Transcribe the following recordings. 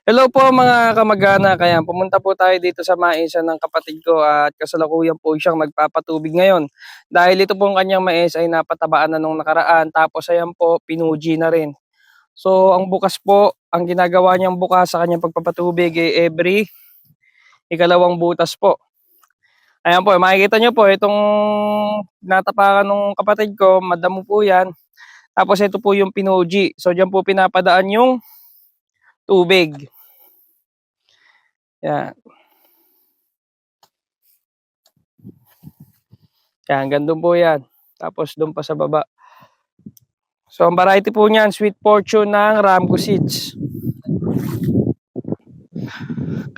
Hello po mga kamag-anak, kaya pumunta po tayo dito sa maisan ng kapatid ko at kasalukuyan po siyang magpapatubig ngayon. Dahil ito pong kanyang mais ay napatabaan na nung nakaraan tapos ayan po pinuji na rin. So ang bukas po, ang ginagawa niyang bukas sa kanyang pagpapatubig ay every ikalawang butas po. Ayan po, makikita niyo po itong natapakan ng kapatid ko, madamo po yan. Tapos ito po yung pinuji. So diyan po pinapadaan yung tubig. Yan. Yan, gandun po yan. Tapos doon pa sa baba. So, ang variety po niyan, Sweet Fortune ng Ramco Seeds.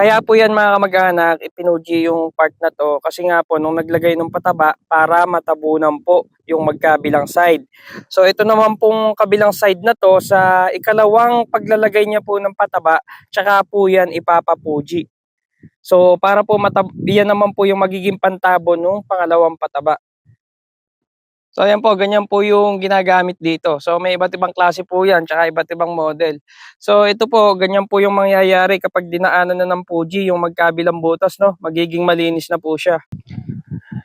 Kaya po yan mga kamag-anak, ipinuji yung part na to. Kasi nga po, nung naglagay ng pataba, para matabunan po yung magkabilang side. So, ito naman pong kabilang side na to, sa ikalawang paglalagay niya po ng pataba, tsaka po yan ipapapuji. So, para po yan naman po yung magiging pantabo nung pangalawang pataba. So ayan po, ganyan po yung ginagamit dito. So may iba't ibang klase po yan, tsaka iba't ibang model. So ito po, ganyan po yung mangyayari kapag dinaanan na ng Fuji, yung magkabilang butas, no? Magiging malinis na po siya.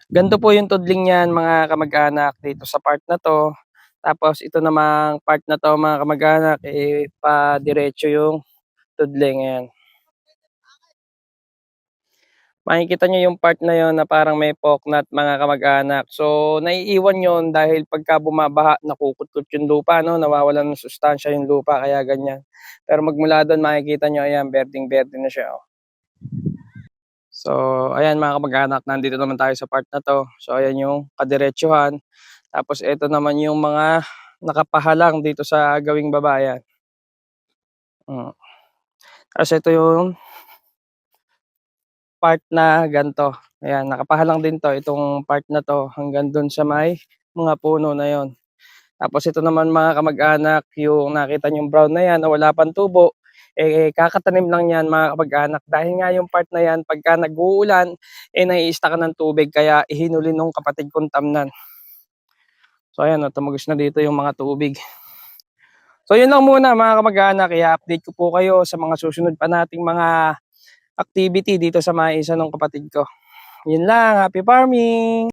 Ganito po yung tudling niyan mga kamag-anak dito sa part na to. Tapos ito namang part na to mga kamag-anak, pa-diretso yung tudling. Ayan. Makikita nyo yung part na yon na parang may poknat mga kamag-anak. So, naiiwan yon dahil pagka bumabaha, nakukutkot yung lupa, no? Nawawalan ng sustansya yung lupa, kaya ganyan. Pero magmula doon, makikita nyo, ayan, berding-berde na siya. Oh. So, ayan mga kamag-anak, nandito naman tayo sa part na to. So, ayan yung kadiretsuhan. Tapos, ito naman yung mga nakapahalang dito sa gawing babayan. Tapos, ito yung part na ganto. Ayan, nakapahalang din to itong part na to hanggang doon sa may mga puno na yon. Tapos ito naman mga kamag-anak, yung nakita yung brown na yan na wala pang tubo, kakatanim lang yan mga kamag-anak. Dahil nga yung part na yan, pagka nag-uulan, nai-stack ka ng tubig, kaya ihinuli nung kapatid kong tamnan. So ayan, tumagos na dito yung mga tubig. So yun lang muna mga kamag-anak, i-update ko po kayo sa mga susunod pa nating mga activity dito sa maisan ng kapatid ko. Yun lang, happy farming!